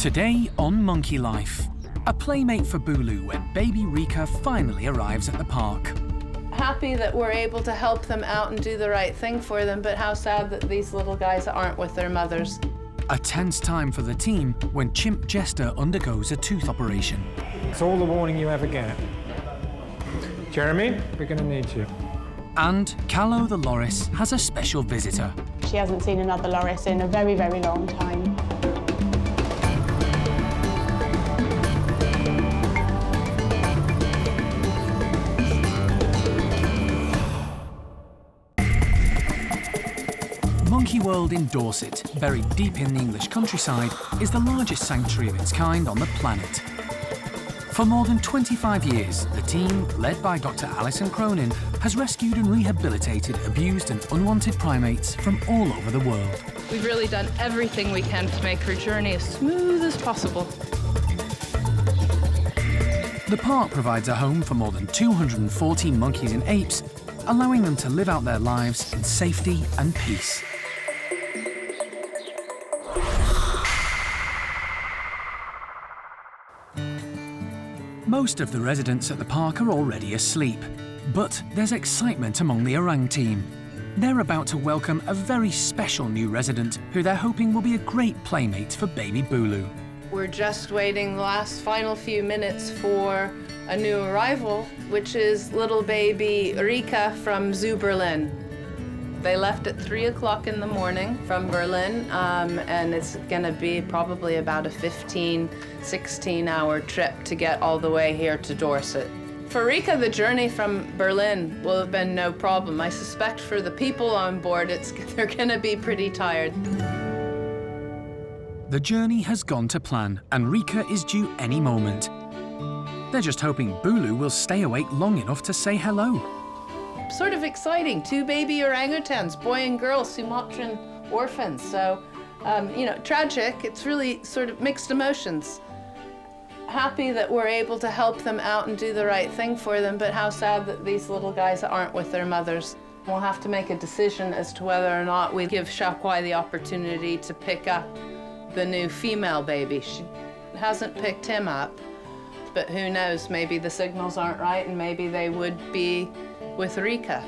Today on Monkey Life, a playmate for Bulu when baby Rieke finally arrives at the park. Happy that we're able to help them out and do the right thing for them, but how sad that these little guys aren't with their mothers. A tense time for the team when chimp Jestah undergoes a tooth operation. It's all the warning you ever get. Jeremy, we're going to need you. And Kalo the loris has a special visitor. She hasn't seen another loris in a very, very long time. Monkey World in Dorset, buried deep in the English countryside, is the largest sanctuary of its kind on the planet. For more than 25 years, the team, led by Dr. Alison Cronin, has rescued and rehabilitated abused and unwanted primates from all over the world. We've really done everything we can to make her journey as smooth as possible. The park provides a home for more than 240 monkeys and apes, allowing them to live out their lives in safety and peace. Most of the residents at the park are already asleep, but there's excitement among the orang team. They're about to welcome a very special new resident who they're hoping will be a great playmate for baby Bulu. We're just waiting the last final few minutes for a new arrival, which is little baby Rieke from Zoo Berlin. They left at 3 o'clock in the morning from Berlin, and it's gonna be probably about a 16-hour trip to get all the way here to Dorset. For Rieke, the journey from Berlin will have been no problem. I suspect for the people on board, they're gonna be pretty tired. The journey has gone to plan, and Rieke is due any moment. They're just hoping Bulu will stay awake long enough to say hello. Sort of exciting, 2 baby orangutans, boy and girl, Sumatran orphans. So, you know, tragic, it's really sort of mixed emotions. Happy that we're able to help them out and do the right thing for them, but how sad that these little guys aren't with their mothers. We'll have to make a decision as to whether or not we give Hsaio-quai the opportunity to pick up the new female baby. She hasn't picked him up, but who knows, maybe the signals aren't right and maybe they would be with Rieke.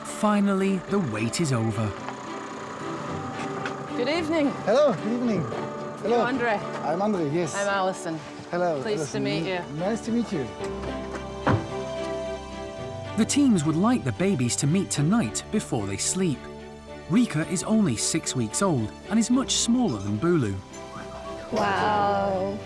Finally, the wait is over. Good evening. Hello, good evening. Hello. You Andre? I'm Andre, yes. I'm Alison. Hello. Pleased to meet you. Nice to meet you. The teams would like the babies to meet tonight before they sleep. Rieke is only 6 weeks old and is much smaller than Bulu. Wow.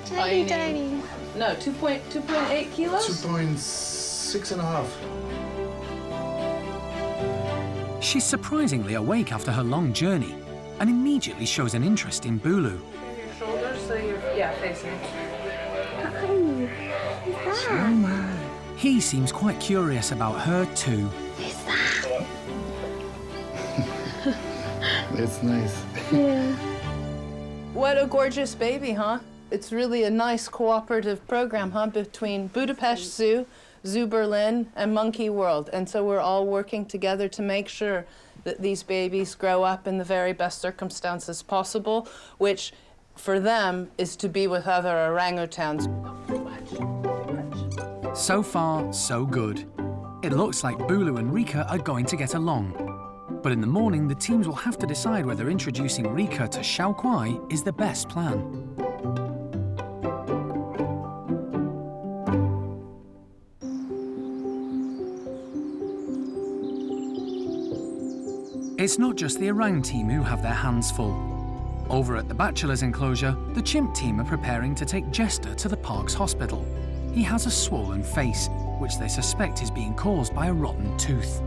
Tiny, tiny. No, 2.8 kilos? 2.6.5. She's surprisingly awake after her long journey and immediately shows an interest in Bulu. Your shoulders, so you're, facing. Oh my. He seems quite curious about her too. That's nice. Yeah. What a gorgeous baby, huh? It's really a nice cooperative program, huh, between Budapest Zoo, Zoo Berlin, and Monkey World. And so we're all working together to make sure that these babies grow up in the very best circumstances possible, which for them is to be with other orangutans. So far, so good. It looks like Bulu and Rieke are going to get along. But in the morning, the teams will have to decide whether introducing Rieke to Hsaio-quai is the best plan. It's not just the orang team who have their hands full. Over at the bachelor's enclosure, the chimp team are preparing to take Jestah to the park's hospital. He has a swollen face, which they suspect is being caused by a rotten tooth.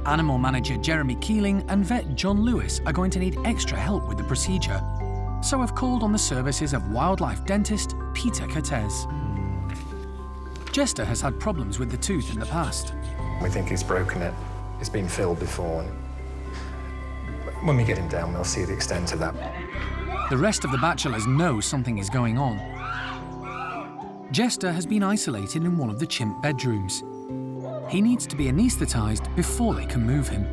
Animal manager Jeremy Keeling and vet John Lewis are going to need extra help with the procedure, so have called on the services of wildlife dentist Peter Cortez. Jestah has had problems with the tooth in the past. We think he's broken it. It's been filled before. When we get him down, we'll see the extent of that. The rest of the bachelors know something is going on. Jestah has been isolated in one of the chimp bedrooms. He needs to be anaesthetized before they can move him.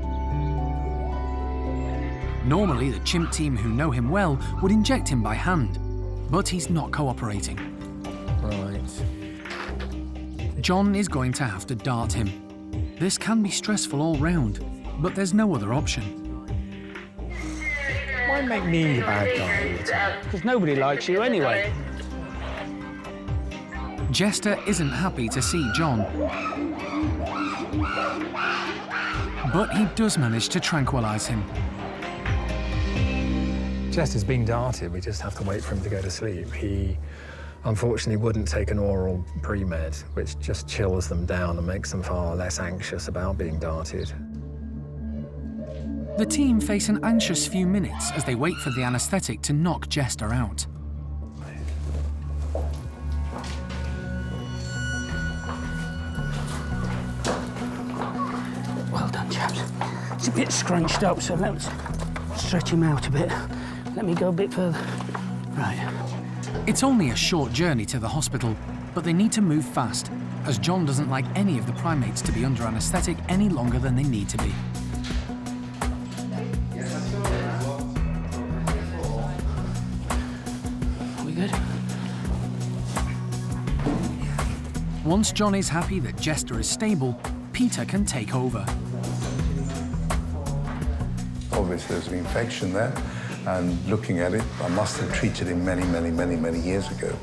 Normally, the chimp team who know him well would inject him by hand, but he's not cooperating. Right. John is going to have to dart him. This can be stressful all round, but there's no other option. Why make me the bad guy all the time? Because nobody likes you anyway. Jestah isn't happy to see John, but he does manage to tranquilize him. Jester's been darted, we just have to wait for him to go to sleep. He unfortunately wouldn't take an oral pre-med, which just chills them down and makes them far less anxious about being darted. The team face an anxious few minutes as they wait for the anaesthetic to knock Jestah out. Well done, chaps. It's a bit scrunched up, so let's stretch him out a bit. Let me go a bit further. Right. It's only a short journey to the hospital, but they need to move fast, as John doesn't like any of the primates to be under anaesthetic any longer than they need to be. Are we good? Once John is happy that Jestah is stable, Peter can take over. Obviously, there's an infection there, and looking at it, I must have treated him many years ago,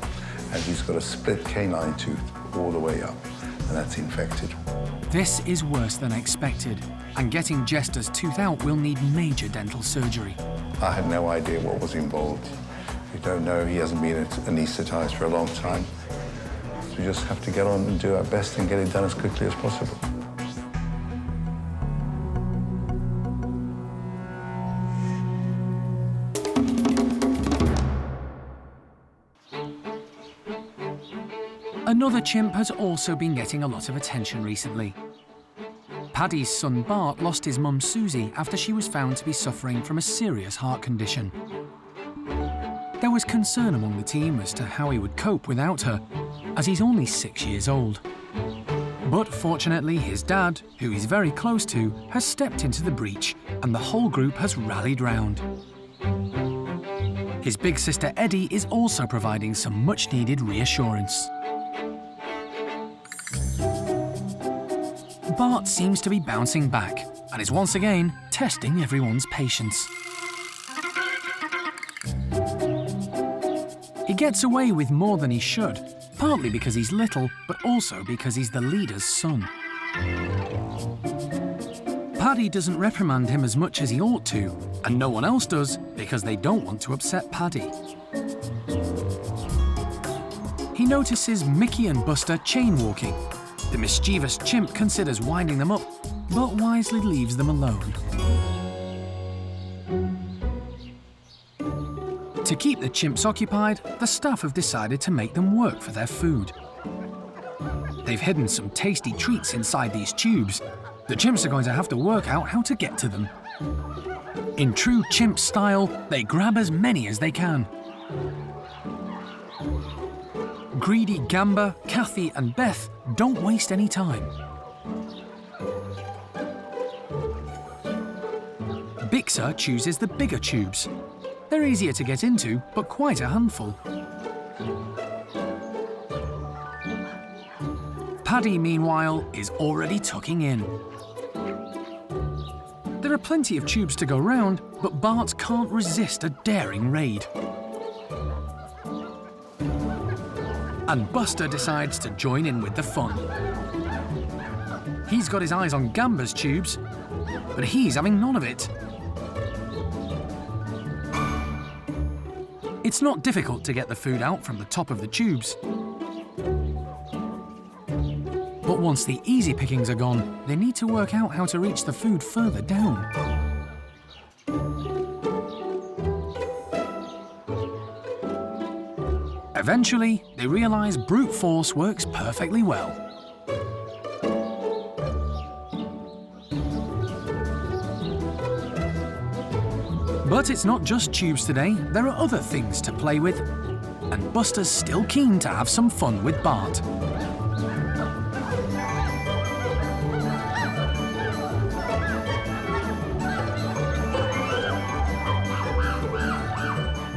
and he's got a split canine tooth all the way up, and that's infected. This is worse than expected, and getting Jestah's tooth out will need major dental surgery. I had no idea what was involved. We don't know, he hasn't been anaesthetized for a long time. So we just have to get on and do our best and get it done as quickly as possible. Another chimp has also been getting a lot of attention recently. Paddy's son Bart lost his mum Susie after she was found to be suffering from a serious heart condition. There was concern among the team as to how he would cope without her, as he's only 6 years old. But fortunately, his dad, who he's very close to, has stepped into the breach, and the whole group has rallied round. His big sister Eddie is also providing some much-needed reassurance. Bart seems to be bouncing back and is once again testing everyone's patience. He gets away with more than he should, partly because he's little, but also because he's the leader's son. Paddy doesn't reprimand him as much as he ought to, and no one else does because they don't want to upset Paddy. He notices Mickey and Buster chain walking. The mischievous chimp considers winding them up, but wisely leaves them alone. To keep the chimps occupied, the staff have decided to make them work for their food. They've hidden some tasty treats inside these tubes. The chimps are going to have to work out how to get to them. In true chimp style, they grab as many as they can. Greedy Gamba, Kathy and Beth don't waste any time. Bixer chooses the bigger tubes. They're easier to get into, but quite a handful. Paddy, meanwhile, is already tucking in. There are plenty of tubes to go round, but Bart can't resist a daring raid. And Buster decides to join in with the fun. He's got his eyes on Gamba's tubes, but he's having none of it. It's not difficult to get the food out from the top of the tubes. But once the easy pickings are gone, they need to work out how to reach the food further down. Eventually, they realise brute force works perfectly well. But it's not just tubes today, there are other things to play with. And Buster's still keen to have some fun with Bart.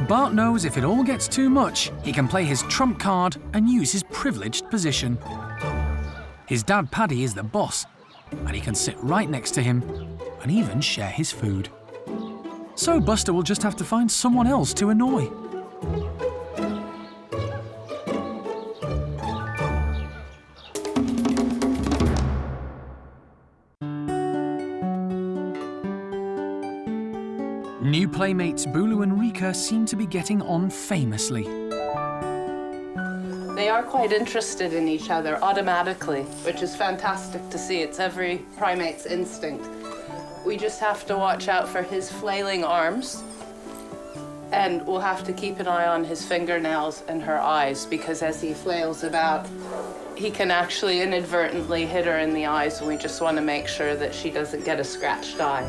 Bart knows if it all gets too much, he can play his trump card and use his privileged position. His dad Paddy is the boss, and he can sit right next to him and even share his food. So Buster will just have to find someone else to annoy. New playmates Bulu and Rieke seem to be getting on famously. They are quite interested in each other automatically, which is fantastic to see. It's every primate's instinct. We just have to watch out for his flailing arms, and we'll have to keep an eye on his fingernails and her eyes, because as he flails about, he can actually inadvertently hit her in the eyes, and we just want to make sure that she doesn't get a scratched eye.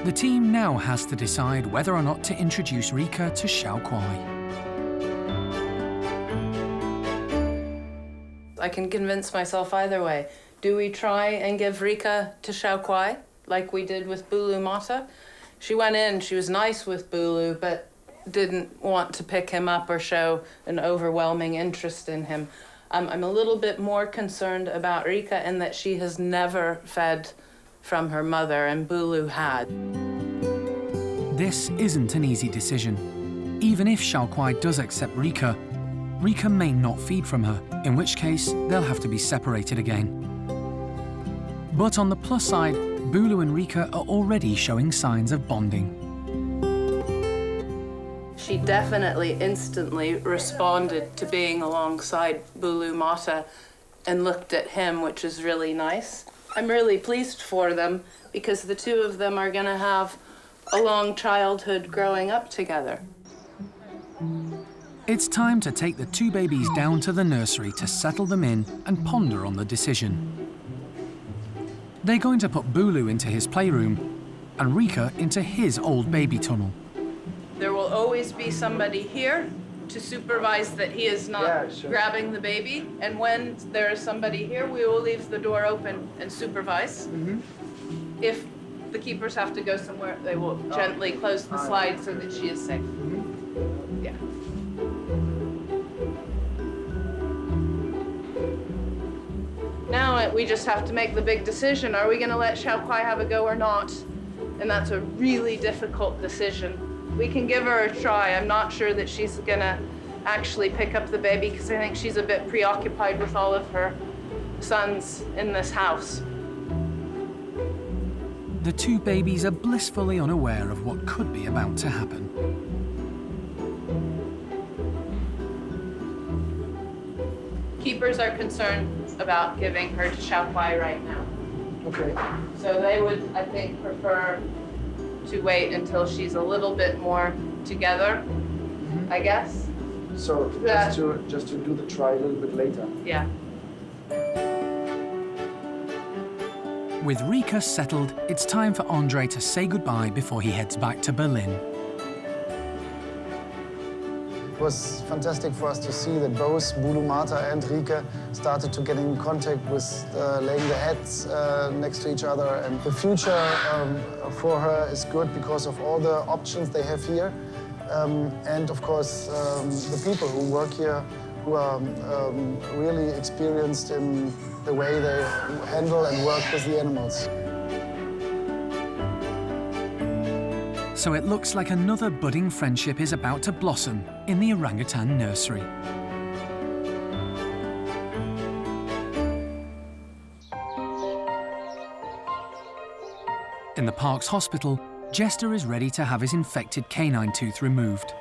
The team now has to decide whether or not to introduce Rieke to Hsaio-quai. I can convince myself either way. Do we try and give Rieke to Hsaio-quai, like we did with Bulu Mata? She went in, she was nice with Bulu, but didn't want to pick him up or show an overwhelming interest in him. I'm a little bit more concerned about Rieke in that she has never fed from her mother, and Bulu had. This isn't an easy decision. Even if Hsaio-quai does accept Rieke, Rieke may not feed from her, in which case they'll have to be separated again. But on the plus side, Bulu and Rieke are already showing signs of bonding. She definitely instantly responded to being alongside Bulu Mata and looked at him, which is really nice. I'm really pleased for them because the two of them are going to have a long childhood growing up together. It's time to take the two babies down to the nursery to settle them in and ponder on the decision. They're going to put Bulu into his playroom and Rieke into his old baby tunnel. There will always be somebody here to supervise that he is not grabbing the baby, and when there is somebody here, we will leave the door open and supervise. If the keepers have to go somewhere, they will gently close the slide so that she is safe. Yeah. Now we just have to make the big decision. Are we going to let Hsaio-quai have a go or not? And that's a really difficult decision. We can give her a try. I'm not sure that she's going to actually pick up the baby because I think she's a bit preoccupied with all of her sons in this house. The two babies are blissfully unaware of what could be about to happen. Keepers are concerned about giving her to Hsaio-quai right now. Okay. So they would, I think, prefer to wait until she's a little bit more together, I guess. So just to do the try a little bit later. Yeah. With Rieke settled, it's time for Andre to say goodbye before he heads back to Berlin. It was fantastic for us to see that both Bulu Mata and Rieke started to get in contact with laying their heads next to each other. And the future for her is good because of all the options they have here. And of course, the people who work here who are really experienced in the way they handle and work with the animals. So it looks like another budding friendship is about to blossom in the orangutan nursery. In the park's hospital, Jester is ready to have his infected canine tooth removed.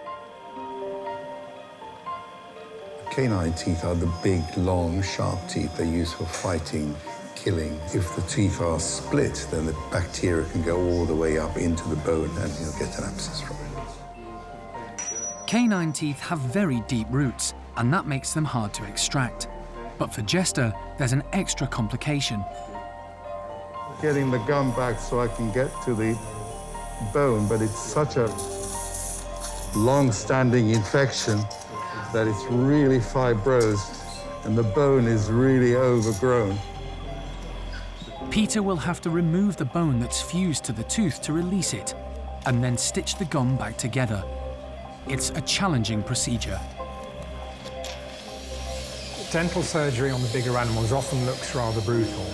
Canine teeth are the big, long, sharp teeth they use for fighting, killing. If the teeth are split, then the bacteria can go all the way up into the bone and you'll get an abscess from it. Canine teeth have very deep roots, and that makes them hard to extract. But for Jester, there's an extra complication. Getting the gum back so I can get to the bone, but it's such a long-standing infection that it's really fibrosed and the bone is really overgrown. Peter will have to remove the bone that's fused to the tooth to release it. and then stitch the gum back together. It's a challenging procedure. Dental surgery on the bigger animals often looks rather brutal.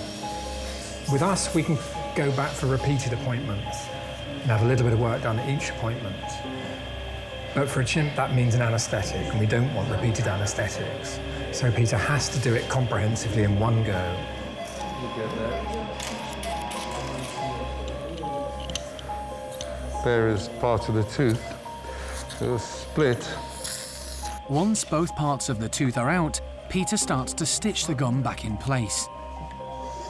With us, we can go back for repeated appointments and have a little bit of work done at each appointment. But for a chimp, that means an anaesthetic, and we don't want repeated anaesthetics. So Peter has to do it comprehensively in one go. There is part of the tooth that was split. Once both parts of the tooth are out, Peter starts to stitch the gum back in place.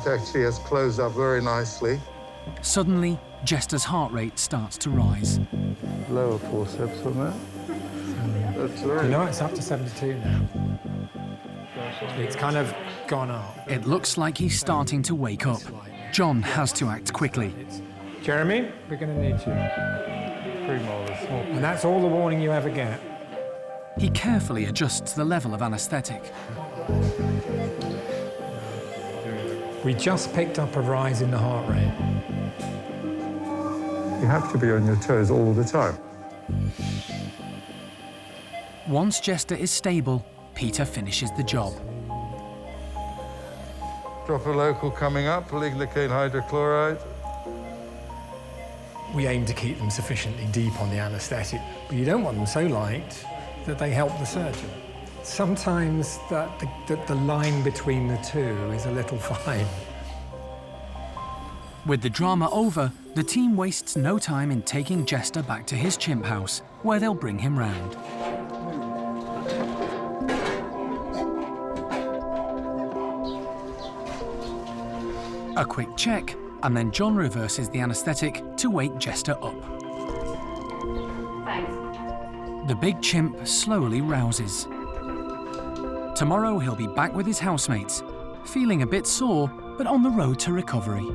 It actually has closed up very nicely. Suddenly, Jester's heart rate starts to rise. Lower forceps on that. That's right. You know, it's up to 72 now. It's kind of gone up. It looks like he's starting to wake up. John has to act quickly. Jeremy, we're going to need you. And that's all the warning you ever get. He carefully adjusts the level of anaesthetic. We just picked up a rise in the heart rate. You have to be on your toes all the time. Once Jester is stable, Peter finishes the job. Drop a local coming up, lignocaine hydrochloride. We aim to keep them sufficiently deep on the anaesthetic, but you don't want them so light that they help the surgeon. Sometimes the line between the two is a little fine. With the drama over, the team wastes no time in taking Jester back to his chimp house, where they'll bring him round. A quick check, and then John reverses the anaesthetic to wake Jester up. Thanks. The big chimp slowly rouses. Tomorrow he'll be back with his housemates, feeling a bit sore, but on the road to recovery.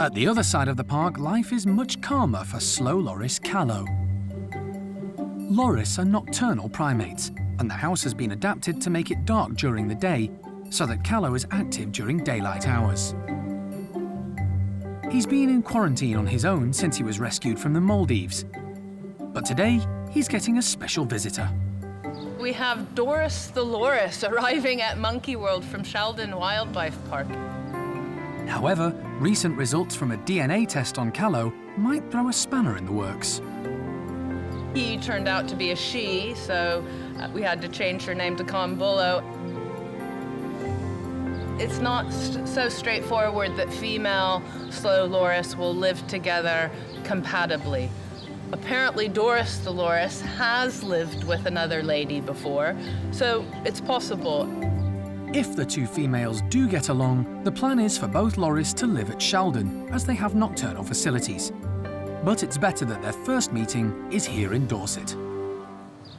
At the other side of the park, life is much calmer for slow loris Kalo. Loris are nocturnal primates, and the house has been adapted to make it dark during the day so that Kalo is active during daylight hours. He's been in quarantine on his own since he was rescued from the Maldives. But today, he's getting a special visitor. We have Doris the loris arriving at Monkey World from Sheldon Wildlife Park. However, recent results from a DNA test on Kalo might throw a spanner in the works. He turned out to be a she, so we had to change her name to Bulu. It's not so straightforward that female slow loris will live together compatibly. Apparently, Doris the loris has lived with another lady before, so it's possible. If the two females do get along, the plan is for both loris to live at Sheldon, as they have nocturnal facilities. But it's better that their first meeting is here in Dorset.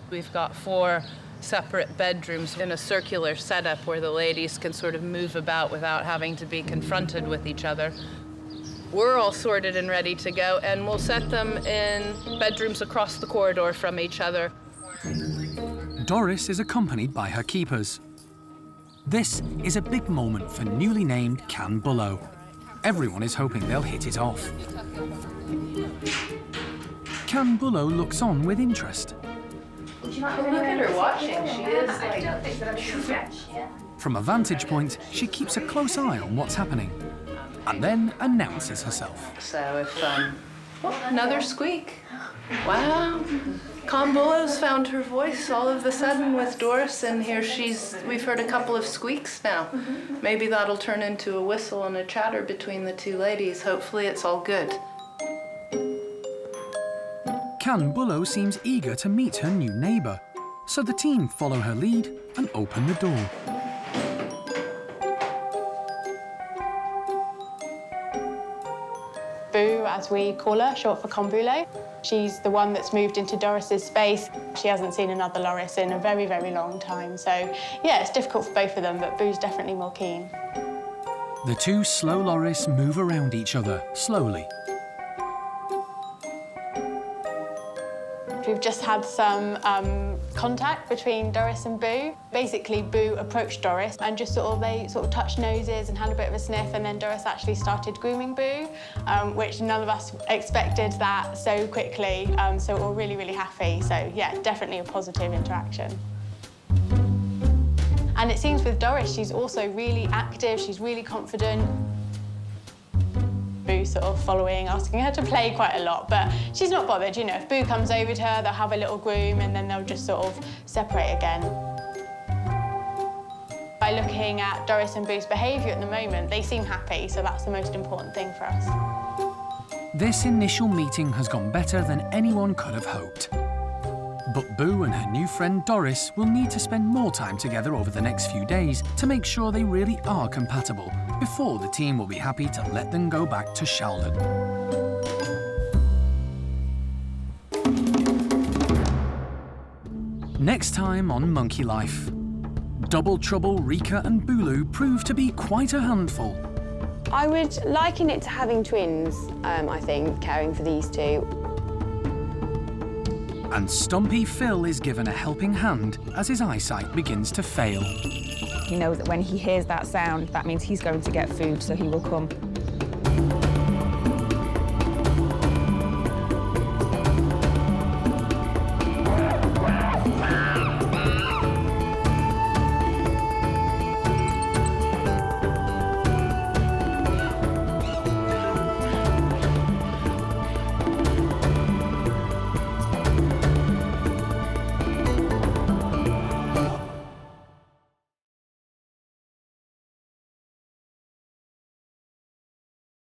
We've got 4 separate bedrooms in a circular setup where the ladies can sort of move about without having to be confronted with each other. We're all sorted and ready to go, and we'll set them in bedrooms across the corridor from each other. Doris is accompanied by her keepers. This is a big moment for newly named Bulu. Everyone is hoping they'll hit it off. Bulu looks on with interest. Look at her watching. She is like... From a vantage point, she keeps a close eye on what's happening, and then announces herself. So if, oh, another squeak. Wow. Bulu's found her voice all of a sudden with Doris, and here we've heard a couple of squeaks now. Maybe that'll turn into a whistle and a chatter between the two ladies. Hopefully it's all good. Bulu seems eager to meet her new neighbour, so the team follow her lead and open the door. Boou, as we call her, short for Bulu. She's the one that's moved into Doris's space. She hasn't seen another loris in a very, very long time. So, yeah, it's difficult for both of them, but Bou's definitely more keen. The two slow loris move around each other, slowly. We've just had some contact between Doris and Boou. Basically, Boou approached Doris and just they touched noses and had a bit of a sniff, and then Doris actually started grooming Boou, which none of us expected that so quickly. So we're really, really happy. So yeah, definitely a positive interaction. And it seems with Doris, she's also really active, she's really confident. Boou following, asking her to play quite a lot, but she's not bothered, you know. If Boou comes over to her, they'll have a little groom and then they'll just separate again. By looking at Doris and Bou's behaviour at the moment, they seem happy, so that's the most important thing for us. This initial meeting has gone better than anyone could have hoped. But Boou and her new friend Doris will need to spend more time together over the next few days to make sure they really are compatible before the team will be happy to let them go back to Sheldon. Next time on Monkey Life. Double Trouble, Rieke and Bulu prove to be quite a handful. I would liken it to having twins, I think, caring for these two. And Stumpy Phil is given a helping hand as his eyesight begins to fail. He knows that when he hears that sound, that means he's going to get food, so he will come